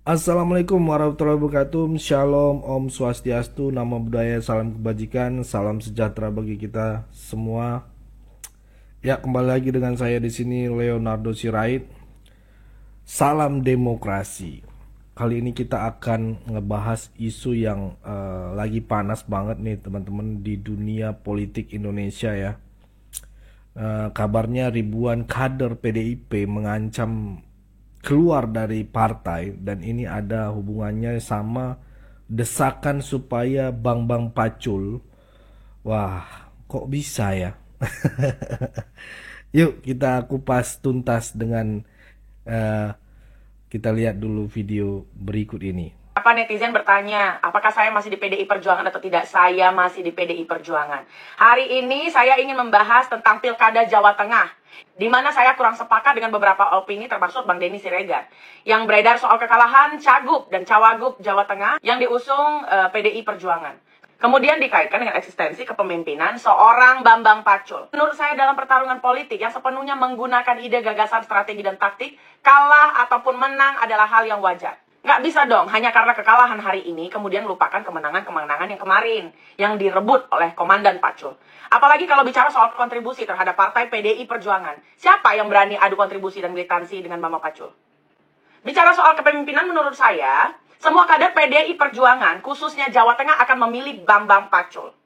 Assalamualaikum warahmatullahi wabarakatuh. Shalom, Om Swastiastu, Namo Buddhaya, salam kebajikan, salam sejahtera bagi kita semua. Ya, kembali lagi dengan saya di sini Leonardo Sirait. Salam demokrasi. Kali ini kita akan ngebahas isu yang lagi panas banget nih teman-teman di dunia politik Indonesia ya. Kabarnya ribuan kader PDIP mengancam keluar dari partai, dan ini ada hubungannya sama desakan supaya Bambang Pacul. Wah, kok bisa ya? Yuk kita kupas tuntas dengan eh, kita lihat dulu video berikut ini. Apa netizen bertanya, apakah saya masih di PDI Perjuangan atau tidak? Saya masih di PDI Perjuangan. Hari ini saya ingin membahas tentang Pilkada Jawa Tengah, di mana saya kurang sepakat dengan beberapa opini termasuk Bang Denny Siregar yang beredar soal kekalahan Cagup dan Cawagup Jawa Tengah yang diusung PDI Perjuangan. Kemudian dikaitkan dengan eksistensi kepemimpinan seorang Bambang Pacul. Menurut saya dalam pertarungan politik yang sepenuhnya menggunakan ide, gagasan, strategi, dan taktik, kalah ataupun menang adalah hal yang wajar. Nggak bisa dong, hanya karena kekalahan hari ini, kemudian melupakan kemenangan-kemenangan yang kemarin, yang direbut oleh Komandan Pacul. Apalagi kalau bicara soal kontribusi terhadap partai PDI Perjuangan. Siapa yang berani adu kontribusi dan militansi dengan Bambang Pacul? Bicara soal kepemimpinan, menurut saya, semua kader PDI Perjuangan, khususnya Jawa Tengah, akan memilih Bambang Pacul.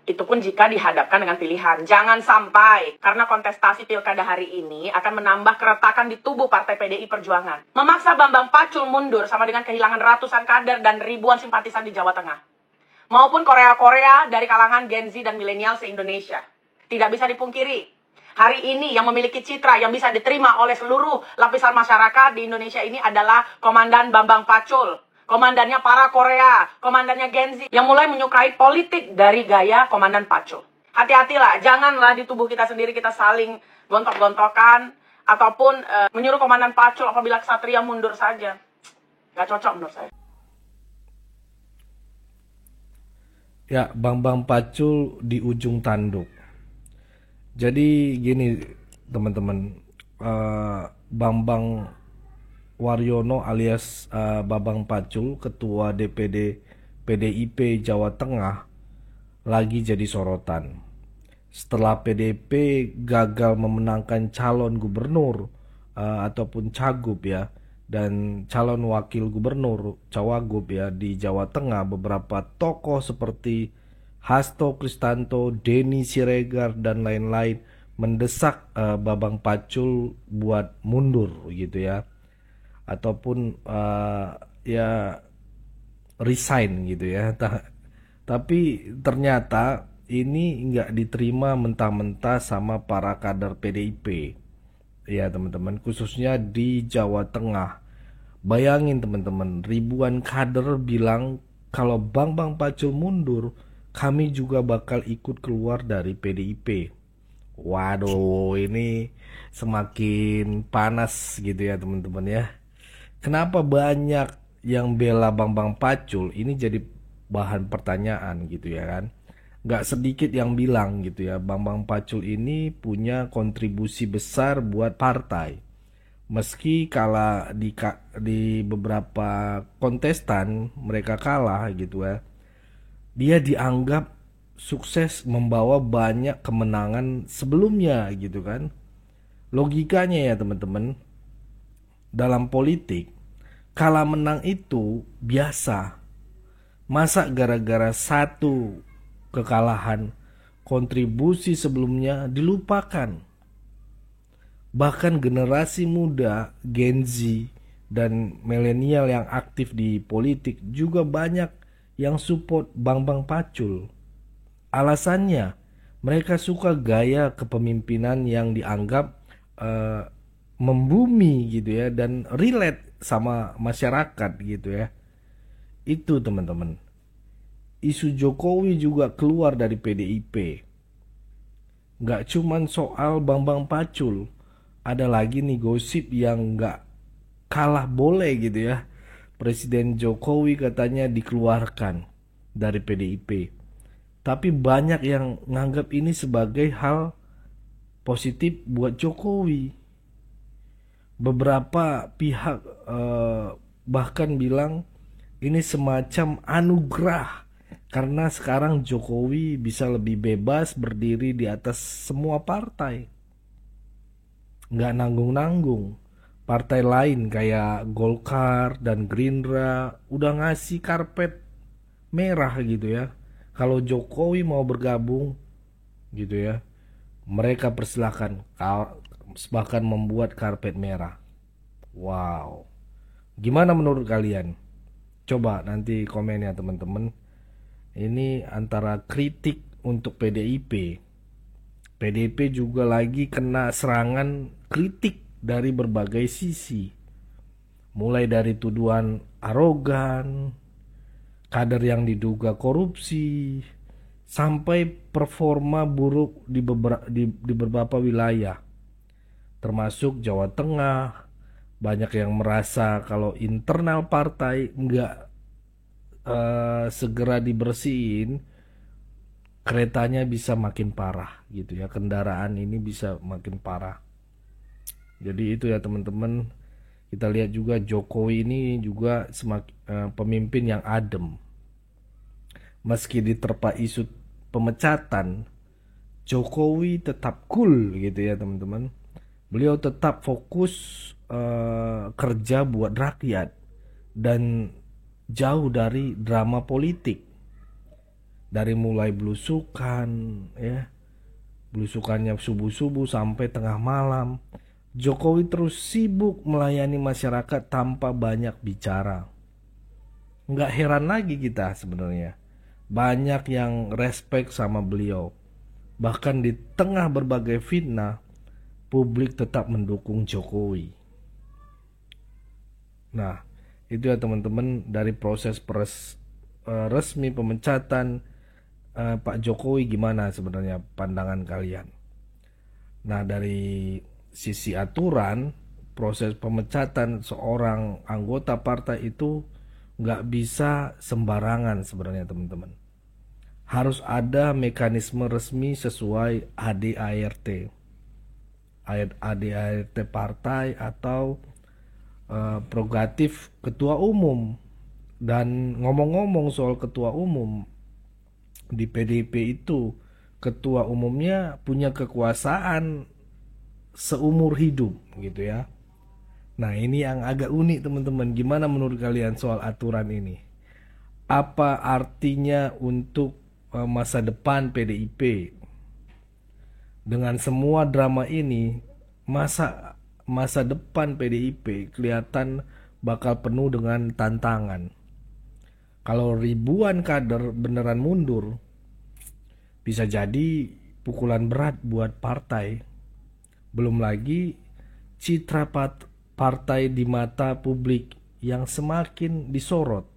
Itu pun jika dihadapkan dengan pilihan. Jangan sampai, karena kontestasi pilkada hari ini akan menambah keretakan di tubuh partai PDI Perjuangan. Memaksa Bambang Pacul mundur sama dengan kehilangan ratusan kader dan ribuan simpatisan di Jawa Tengah. Maupun Korea-Korea dari kalangan Gen Z dan milenial se-Indonesia. Tidak bisa dipungkiri, hari ini yang memiliki citra yang bisa diterima oleh seluruh lapisan masyarakat di Indonesia ini adalah Komandan Bambang Pacul. Komandannya para Korea, komandannya Gen Z yang mulai menyukai politik dari gaya Komandan Pacul. Hati-hatilah, janganlah di tubuh kita sendiri kita saling gontok-gontokan ataupun menyuruh Komandan Pacul apabila Ksatria mundur saja. Gak cocok menurut saya. Ya, Bambang Pacul di ujung tanduk. Jadi gini teman-teman, Bambang Waryono alias Bambang Pacul, Ketua DPD PDIP Jawa Tengah, lagi jadi sorotan. Setelah PDIP gagal memenangkan calon gubernur ataupun cagup ya, dan calon wakil gubernur cawagup ya di Jawa Tengah, beberapa tokoh seperti Hasto Kristanto, Denny Siregar dan lain-lain mendesak Bambang Pacul buat mundur gitu ya, ataupun ya resign gitu ya. Tapi ternyata ini nggak diterima mentah-mentah sama para kader PDIP ya teman-teman, khususnya di Jawa Tengah. Bayangin teman-teman, ribuan kader bilang kalau Bambang Pacul mundur, kami juga bakal ikut keluar dari PDIP. Waduh, ini semakin panas gitu ya teman-teman ya. Kenapa banyak yang bela Bambang Pacul? Ini jadi bahan pertanyaan gitu ya kan. Gak sedikit yang bilang gitu ya, Bambang Pacul ini punya kontribusi besar buat partai. Meski kalah di beberapa kontestan mereka kalah gitu ya, dia dianggap sukses membawa banyak kemenangan sebelumnya gitu kan. Logikanya ya teman-teman, dalam politik kalah menang itu biasa. Masa gara-gara satu kekalahan kontribusi sebelumnya dilupakan? Bahkan generasi muda Gen Z dan milenial yang aktif di politik juga banyak yang support Bambang Pacul. Alasannya mereka suka gaya kepemimpinan yang dianggap membumi gitu ya, dan relate sama masyarakat gitu ya. Itu teman-teman. Isu Jokowi juga keluar dari PDIP. Gak cuman soal Bambang Pacul, ada lagi nih gosip yang gak kalah boleh gitu ya. Presiden Jokowi katanya dikeluarkan dari PDIP. Tapi banyak yang nganggap ini sebagai hal positif buat Jokowi. Beberapa pihak bahkan bilang ini semacam anugerah karena sekarang Jokowi bisa lebih bebas berdiri di atas semua partai, nggak nanggung-nanggung. Partai lain kayak Golkar dan Gerindra udah ngasih karpet merah gitu ya. Kalau Jokowi mau bergabung gitu ya, mereka persilahkan, bahkan membuat karpet merah. Wow, gimana menurut kalian? Coba nanti komen ya teman-teman. Ini antara kritik untuk PDIP. PDIP juga lagi kena serangan kritik dari berbagai sisi. Mulai dari tuduhan arogan, kader yang diduga korupsi, sampai performa buruk di beberapa wilayah, termasuk Jawa Tengah. Banyak yang merasa kalau internal partai nggak segera dibersihin, keretanya bisa makin parah gitu ya, kendaraan ini bisa makin parah. Jadi itu ya teman-teman, kita lihat juga Jokowi ini juga pemimpin yang adem. Meski diterpa isu pemecatan, Jokowi tetap cool gitu ya teman-teman. Beliau tetap fokus kerja buat rakyat dan jauh dari drama politik. Dari mulai belusukan ya, belusukannya subuh-subuh sampai tengah malam, Jokowi terus sibuk melayani masyarakat tanpa banyak bicara. Nggak heran lagi kita sebenarnya, banyak yang respect sama beliau. Bahkan di tengah berbagai fitnah, publik tetap mendukung Jokowi. Nah, itu ya teman-teman, dari proses resmi pemecatan Pak Jokowi, gimana sebenarnya pandangan kalian? Nah, dari sisi aturan, proses pemecatan seorang anggota partai itu nggak bisa sembarangan sebenarnya teman-teman. Harus ada mekanisme resmi sesuai ADART partai atau prerogatif ketua umum. Dan ngomong-ngomong soal ketua umum, di PDIP itu ketua umumnya punya kekuasaan seumur hidup gitu ya. Nah, ini yang agak unik teman-teman. Gimana menurut kalian soal aturan ini? Apa artinya untuk masa depan PDIP? Dengan semua drama ini, masa depan PDIP kelihatan bakal penuh dengan tantangan. Kalau ribuan kader beneran mundur, bisa jadi pukulan berat buat partai. Belum lagi citra partai di mata publik yang semakin disorot.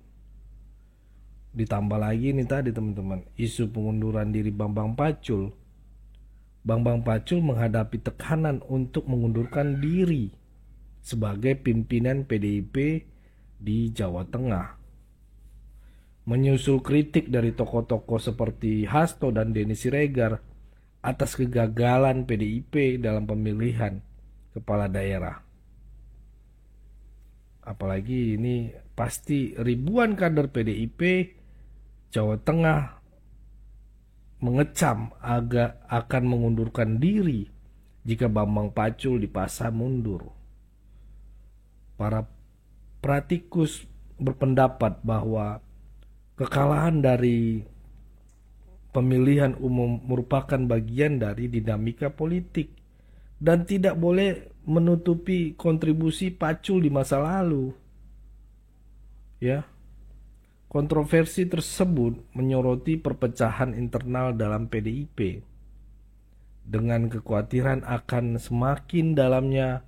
Ditambah lagi nih tadi teman-teman, isu pengunduran diri Bambang Pacul. Bambang Pacul menghadapi tekanan untuk mengundurkan diri sebagai pimpinan PDIP di Jawa Tengah. Menyusul kritik dari tokoh-tokoh seperti Hasto dan Denny Siregar atas kegagalan PDIP dalam pemilihan kepala daerah. Apalagi ini pasti ribuan kader PDIP Jawa Tengah mengecam akan mengundurkan diri jika Bambang Pacul dipaksa mundur. Para praktikus berpendapat bahwa kekalahan dari pemilihan umum merupakan bagian dari dinamika politik dan tidak boleh menutupi kontribusi Pacul di masa lalu. Ya. Kontroversi tersebut menyoroti perpecahan internal dalam PDIP dengan kekhawatiran akan semakin dalamnya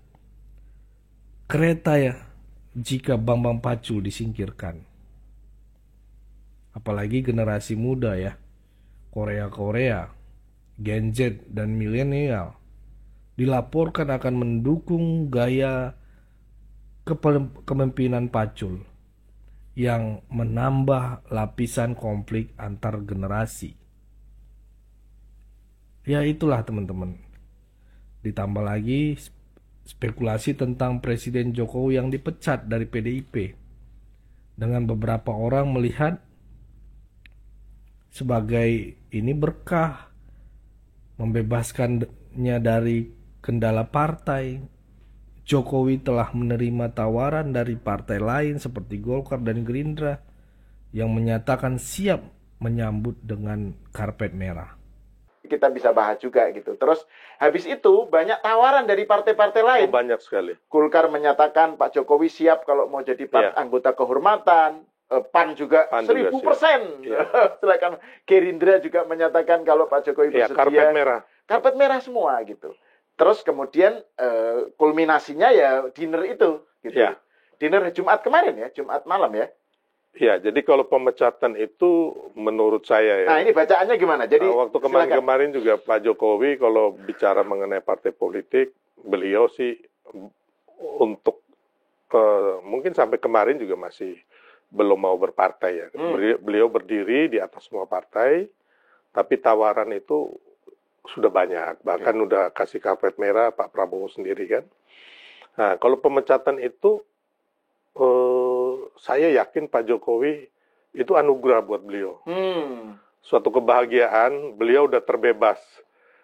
kereta ya jika Bambang Pacul disingkirkan. Apalagi generasi muda ya, Korea, Gen Z dan milenial dilaporkan akan mendukung gaya kepemimpinan Pacul yang menambah lapisan konflik antar generasi. Ya itulah teman-teman. Ditambah lagi spekulasi tentang Presiden Jokowi yang dipecat dari PDIP. dengan beberapa orang melihat sebagai ini berkah, membebaskannya dari kendala partai. Jokowi telah menerima tawaran dari partai lain seperti Golkar dan Gerindra yang menyatakan siap menyambut dengan karpet merah. Kita bisa bahas juga gitu. Terus habis itu banyak tawaran dari partai-partai lain. Banyak sekali. Golkar menyatakan Pak Jokowi siap kalau mau jadi anggota kehormatan. PAN juga 1000%. Silakan. Gerindra juga menyatakan kalau Pak Jokowi bersedia. Karpet merah. Karpet merah semua gitu. Terus kemudian kulminasinya ya dinner itu gitu. Ya. Dinner Jumat kemarin ya, Jumat malam ya. Ya, jadi kalau pemecatan itu menurut saya ya. Nah, ini bacaannya gimana? Jadi waktu kemarin juga Pak Jokowi kalau bicara mengenai partai politik, beliau sih untuk mungkin sampai kemarin juga masih belum mau berpartai ya. Beliau berdiri di atas semua partai, tapi tawaran itu sudah banyak. Bahkan udah kasih karpet merah Pak Prabowo sendiri kan. Nah, kalau pemecatan itu saya yakin Pak Jokowi itu anugerah buat beliau. Suatu kebahagiaan, beliau udah terbebas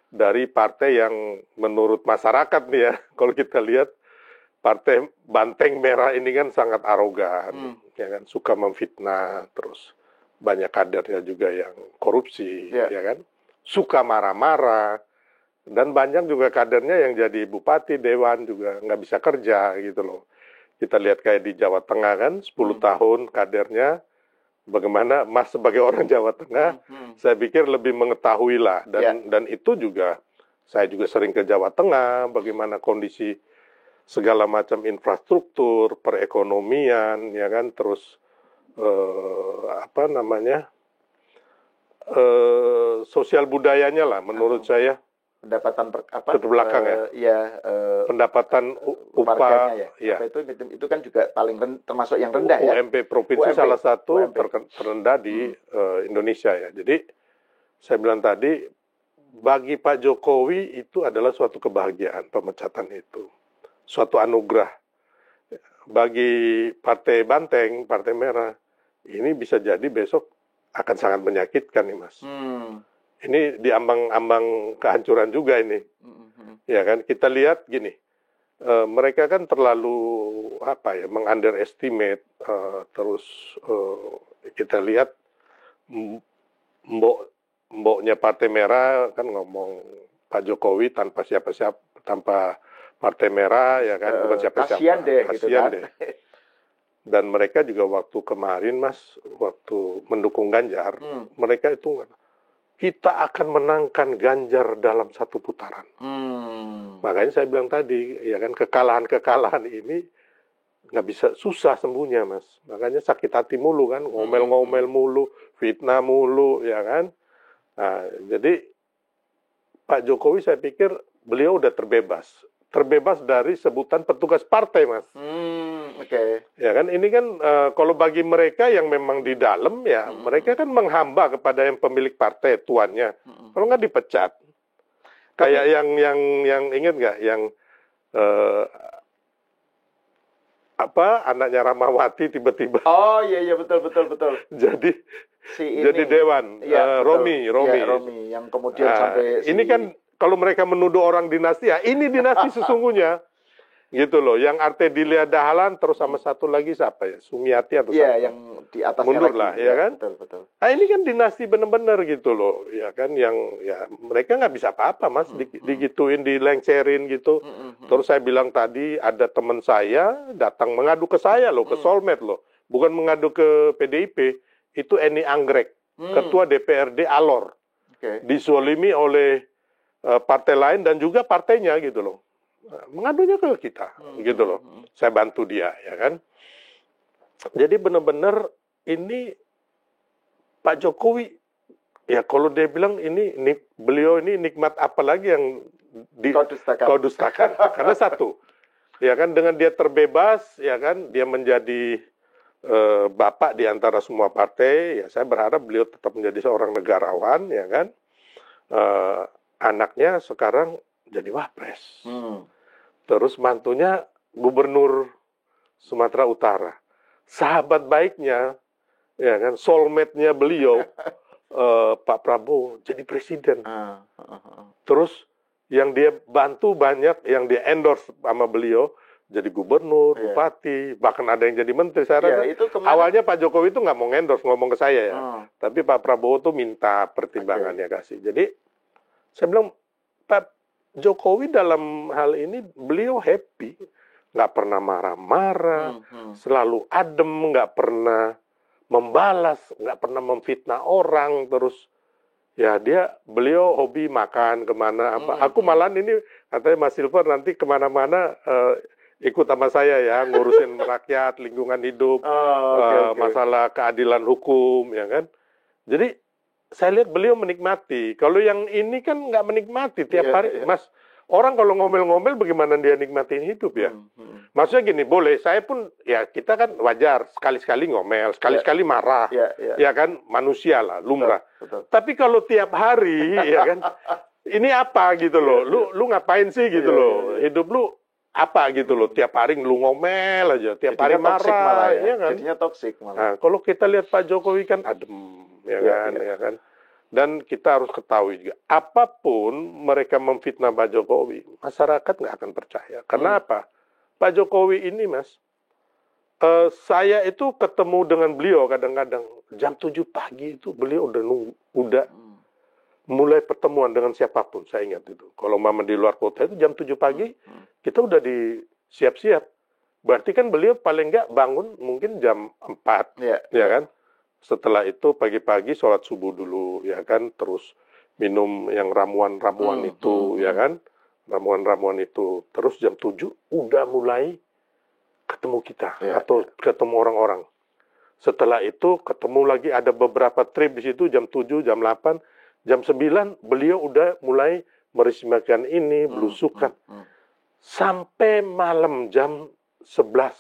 dari partai yang menurut masyarakat nih ya, kalau kita lihat partai Banteng Merah ini kan sangat arogan, ya kan, suka memfitnah, terus banyak kadernya juga yang korupsi, ya kan, suka marah-marah, dan banyak juga kadernya yang jadi bupati, dewan juga nggak bisa kerja gitu loh. Kita lihat kayak di Jawa Tengah kan, 10 tahun kadernya, bagaimana Mas sebagai orang Jawa Tengah, saya pikir lebih mengetahui lah. Dan itu juga, saya juga sering ke Jawa Tengah, bagaimana kondisi segala macam infrastruktur, perekonomian, ya kan, terus sosial budayanya lah, menurut saya. Pendapatan terbelakang pendapatan upah ya. Itu kan juga paling termasuk yang rendah ya. UMP provinsi salah satu terendah di Indonesia ya. Jadi saya bilang tadi bagi Pak Jokowi itu adalah suatu kebahagiaan pemecatan itu, suatu anugerah. Bagi Partai Banteng, Partai Merah, ini bisa jadi besok akan sangat menyakitkan nih Mas. Ini di ambang-ambang kehancuran juga ini, ya kan? Kita lihat gini, mereka kan terlalu meng-underestimate, terus kita lihat mboknya Partai Merah kan ngomong Pak Jokowi tanpa siapa-siapa, tanpa Partai Merah, ya kan? Bukan siapa-siapa. Kasian deh, gitu kan? Deh. Dan mereka juga waktu kemarin Mas, waktu mendukung Ganjar, mereka itu kita akan menangkan Ganjar dalam satu putaran. Makanya saya bilang tadi, ya kan, kekalahan ini nggak bisa, susah sembuhnya Mas. Makanya sakit hati mulu kan, ngomel-ngomel mulu, fitnah mulu, ya kan. Nah, jadi Pak Jokowi saya pikir beliau udah terbebas dari sebutan petugas partai Mas. Ya kan, ini kan kalau bagi mereka yang memang di dalam ya, mereka kan menghamba kepada yang pemilik partai, tuannya. Kalau nggak dipecat. Kayak yang ingat nggak, yang anaknya Rahmawati tiba-tiba. Oh iya betul. Jadi dewan, Romi yang kemudian sampai ini kan kalau mereka menuduh orang dinasti, ya ini dinasti sesungguhnya. Gitu loh, yang Artedia Dahlan terus sama satu lagi siapa ya, Sumiati atau siapa? Yang di atasnya mundur lagi, lah, ya kan? Betul. Nah ini kan dinasti benar-benar gitu loh, ya kan? Yang ya mereka nggak bisa apa-apa Mas, digituin, dilengserin gitu. Terus saya bilang tadi ada teman saya datang mengadu ke saya loh, ke Solmed loh, bukan mengadu ke PDIP. Itu Eni Anggrek, ketua DPRD Alor, dizolimi oleh partai lain dan juga partainya gitu loh. Mengadunya ke kita, gitu loh. Saya bantu dia, ya kan. Jadi benar-benar ini Pak Jokowi, ya kalau dia bilang beliau ini nikmat apa lagi yang kau dustakan. Karena satu, ya kan, dengan dia terbebas, ya kan, dia menjadi bapak di antara semua partai. Ya saya berharap beliau tetap menjadi seorang negarawan, ya kan. Anaknya sekarang jadi wapres. Terus mantunya gubernur Sumatera Utara. sahabat baiknya, ya kan, soulmate-nya beliau, Pak Prabowo jadi presiden. Terus yang dia bantu banyak, yang dia endorse sama beliau, jadi gubernur, bupati, bahkan ada yang jadi menteri. Saya rasa awalnya Pak Jokowi itu nggak mau endorse, ngomong ke saya ya. Tapi Pak Prabowo tuh minta pertimbangannya kasih. Jadi saya bilang, Pak Jokowi dalam hal ini beliau happy, nggak pernah marah-marah, selalu adem, nggak pernah membalas, nggak pernah memfitnah orang, terus ya beliau hobi makan kemana apa. Aku malah ini katanya Mas Silver nanti kemana-mana ikut sama saya ya, ngurusin rakyat, lingkungan hidup, masalah keadilan hukum, ya kan. Jadi saya lihat beliau menikmati. Kalau yang ini kan nggak menikmati tiap hari, Mas. Orang kalau ngomel-ngomel bagaimana dia nikmatin hidup ya? Maksudnya gini, boleh, saya pun, ya kita kan wajar, sekali-sekali ngomel, sekali-sekali marah, ya kan, manusia lah, lumrah. Betul. Tapi kalau tiap hari, ya kan, ini apa gitu loh, lu ngapain sih gitu loh, hidup lu apa gitu loh, tiap hari lu ngomel aja, tiap hari marah, malah, ya kan? Jadinya toksik malah. Nah, kalau kita lihat Pak Jokowi kan adem, ya kan? Dan kita harus ketahui juga, apapun mereka memfitnah Pak Jokowi, masyarakat nggak akan percaya. Karena apa? Pak Jokowi ini, Mas, saya itu ketemu dengan beliau kadang-kadang jam 7 pagi itu beliau udah mulai pertemuan dengan siapapun, saya ingat itu. Kalau mama di luar kota itu jam 7 pagi, kita udah disiap-siap. Berarti kan beliau paling nggak bangun mungkin jam 4, ya kan? Setelah itu pagi-pagi sholat subuh dulu, ya kan? Terus minum yang ramuan-ramuan itu, ya kan? Ramuan-ramuan itu. Terus jam 7 udah mulai ketemu kita, atau ketemu orang-orang. Setelah itu ketemu lagi, ada beberapa trip di situ, jam 7, jam 8, jam 9, beliau udah mulai meresmikan ini, belusukan. Sampai malam jam 11.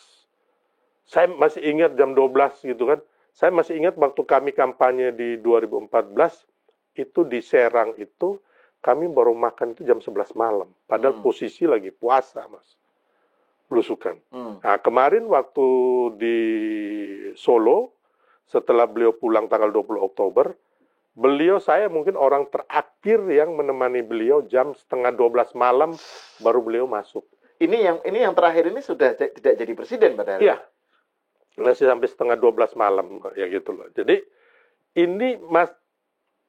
Saya masih ingat jam 12 gitu kan. Saya masih ingat waktu kami kampanye di 2014, itu di Serang itu, kami baru makan itu jam 11 malam. Padahal posisi lagi puasa, Mas. Belusukan. Nah, kemarin waktu di Solo, setelah beliau pulang tanggal 20 Oktober, saya mungkin orang terakhir yang menemani beliau jam setengah 12 malam, baru beliau masuk. Ini yang terakhir ini sudah tidak jadi presiden pada hari. Iya. Masih sampai setengah 12 malam, ya gitu loh. Jadi ini Mas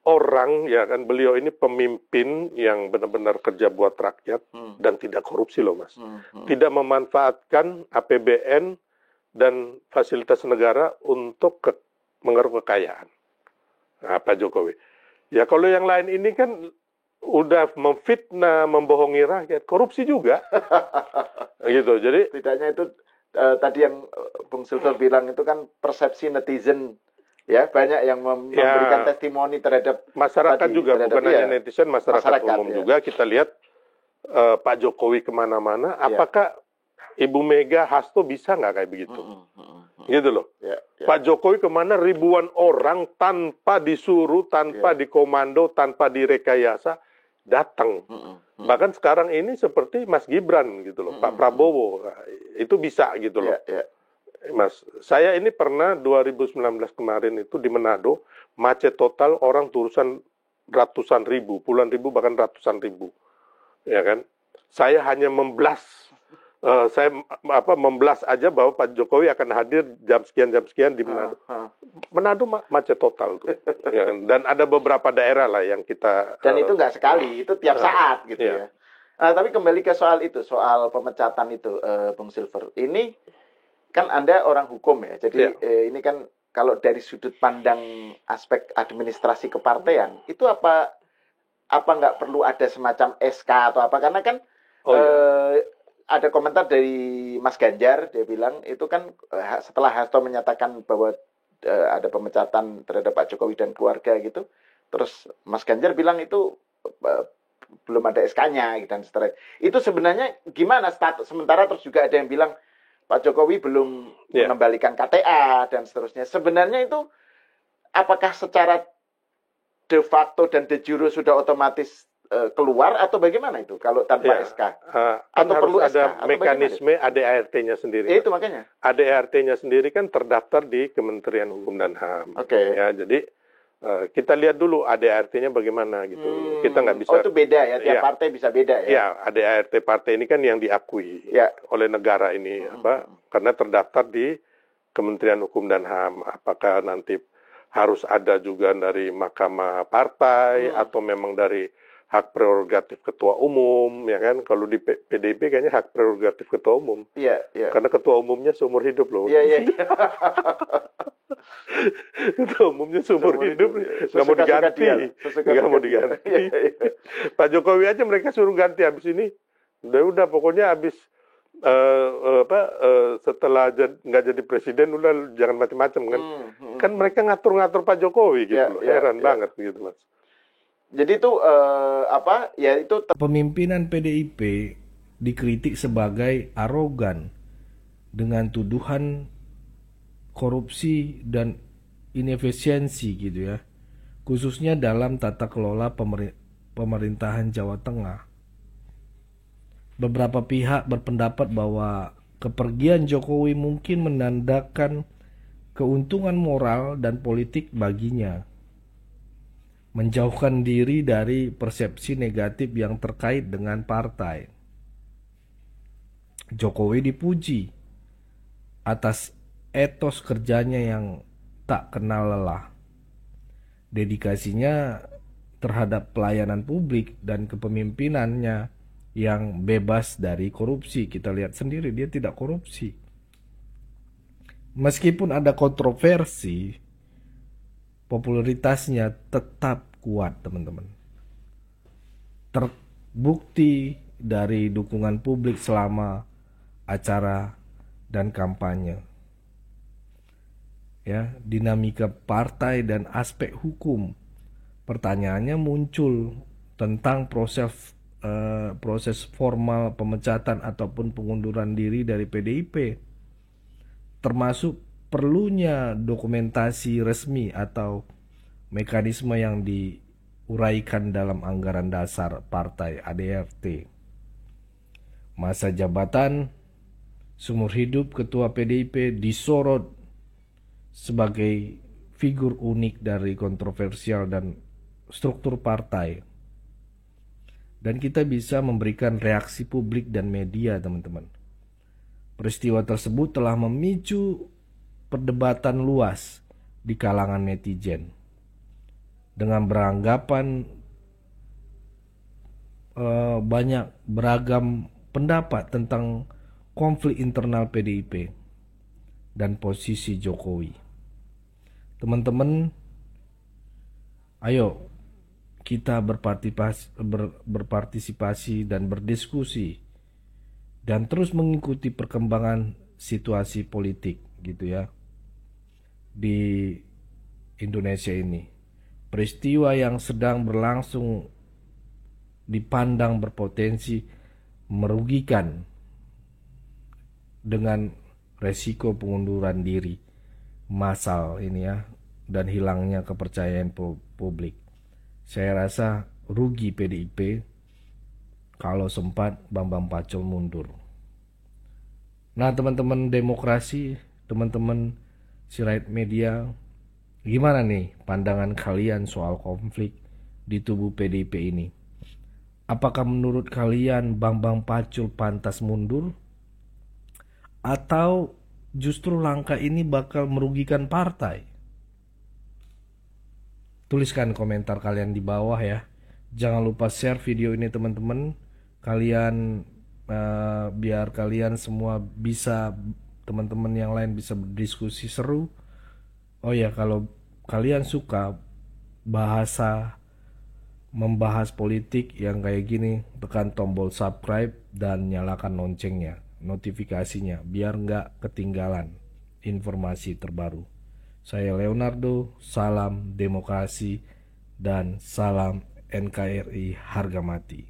orang, ya kan, beliau ini pemimpin yang benar-benar kerja buat rakyat dan tidak korupsi loh, Mas. Tidak memanfaatkan APBN dan fasilitas negara untuk mengeruk kekayaan. Nah, Pak Jokowi. Ya kalau yang lain ini kan udah memfitnah, membohongi rakyat, korupsi juga. Gitu. Jadi setidaknya itu tadi yang Bung Silver bilang itu kan persepsi netizen, ya, banyak yang memberikan testimoni terhadap masyarakat tadi, juga, bukan hanya netizen, masyarakat umum juga. Kita lihat Pak Jokowi kemana-mana, apakah Ibu Mega Hasto bisa nggak kayak begitu? Gitu loh. Pak Jokowi kemana ribuan orang tanpa disuruh, tanpa dikomando, tanpa direkayasa datang. Bahkan sekarang ini seperti Mas Gibran gitu loh, Pak Prabowo, itu bisa gitu loh. Mas, saya ini pernah 2019 kemarin itu di Manado, macet total, orang ratusan ribu, puluhan ribu, bahkan ratusan ribu. Ya kan? Saya hanya memblas aja bahwa Pak Jokowi akan hadir jam sekian di Manado. Manado macet total tuh. Ya, dan ada beberapa daerah lah yang kita itu nggak sekali, itu tiap saat gitu ya. Tapi kembali ke soal pemecatan itu, Bung Silver. Ini kan Anda orang hukum ya. Jadi ini kan kalau dari sudut pandang aspek administrasi kepartean, itu apa nggak perlu ada semacam SK atau apa? Karena kan ada komentar dari Mas Ganjar, dia bilang itu kan setelah Hasto menyatakan bahwa ada pemecatan terhadap Pak Jokowi dan keluarga gitu, terus Mas Ganjar bilang itu belum ada SK-nya dan seterusnya. Itu sebenarnya gimana status sementara, terus juga ada yang bilang Pak Jokowi belum mengembalikan KTA dan seterusnya. Sebenarnya itu apakah secara de facto dan de jure sudah otomatis keluar atau bagaimana itu kalau tanpa Ya, SK? kan Atau harus perlu SK? ada Atau mekanisme ADART-nya sendiri. Itu makanya. ADART-nya sendiri kan terdaftar di Kementerian Hukum dan HAM. Oke. Ya, jadi kita lihat dulu ADART-nya bagaimana gitu. Kita nggak bisa. Oh, itu beda ya, tiap Ya. partai bisa beda ya. Ya, ADART partai ini kan yang diakui Ya. oleh negara ini, karena terdaftar di Kementerian Hukum dan HAM. Apakah nanti harus ada juga dari Mahkamah Partai atau memang dari hak prerogatif ketua umum, ya kan? Kalau di PDIP kayaknya hak prerogatif ketua umum. Iya, iya. Karena ketua umumnya seumur hidup loh. Iya, iya. Ketua umumnya seumur hidup, nggak mau diganti. Nggak mau diganti. Pak Jokowi aja mereka suruh ganti habis ini. Udah pokoknya habis setelah nggak jadi presiden udah jangan macam-macam kan. Kan mereka ngatur-ngatur Pak Jokowi gitu loh. Heran banget gitu, Mas. Jadi itu Pemimpinan PDIP dikritik sebagai arogan dengan tuduhan korupsi dan inefisiensi gitu ya, khususnya dalam tata kelola pemerintahan Jawa Tengah. Beberapa pihak berpendapat bahwa kepergian Jokowi mungkin menandakan keuntungan moral dan politik baginya, menjauhkan diri dari persepsi negatif yang terkait dengan partai. Jokowi dipuji atas etos kerjanya yang tak kenal lelah, dedikasinya terhadap pelayanan publik dan kepemimpinannya yang bebas dari korupsi. Kita lihat sendiri dia tidak korupsi. Meskipun ada kontroversi, popularitasnya tetap kuat, teman-teman. Terbukti dari dukungan publik selama acara dan kampanye. Ya, dinamika partai dan aspek hukum. Pertanyaannya muncul tentang proses formal pemecatan ataupun pengunduran diri dari PDIP, termasuk perlunya dokumentasi resmi atau mekanisme yang diuraikan dalam anggaran dasar partai ADART. Masa jabatan seumur hidup ketua PDIP disorot sebagai figur unik dari kontroversial dan struktur partai. Dan kita bisa memberikan reaksi publik dan media, teman-teman. Peristiwa tersebut telah memicu perdebatan luas di kalangan netizen dengan beranggapan banyak beragam pendapat tentang konflik internal PDIP dan posisi Jokowi. Teman-teman, ayo kita berpartisipasi dan berdiskusi dan terus mengikuti perkembangan situasi politik gitu ya di Indonesia ini. Peristiwa yang sedang berlangsung dipandang berpotensi merugikan dengan resiko pengunduran diri massal ini ya, dan hilangnya kepercayaan publik. Saya rasa rugi PDIP kalau sempat Bambang Pacul mundur. Nah, teman-teman demokrasi, teman-teman Sirait Media, gimana nih pandangan kalian soal konflik di tubuh PDIP ini? Apakah menurut kalian Bambang Pacul pantas mundur? Atau justru langkah ini bakal merugikan partai? Tuliskan komentar kalian di bawah ya. Jangan lupa share video ini teman-teman. Kalian biar kalian semua bisa, teman-teman yang lain bisa berdiskusi seru. Oh ya, kalau kalian suka membahas politik yang kayak gini, tekan tombol subscribe dan nyalakan loncengnya, notifikasinya, biar nggak ketinggalan informasi terbaru. Saya Leonardo, salam demokrasi dan salam NKRI harga mati.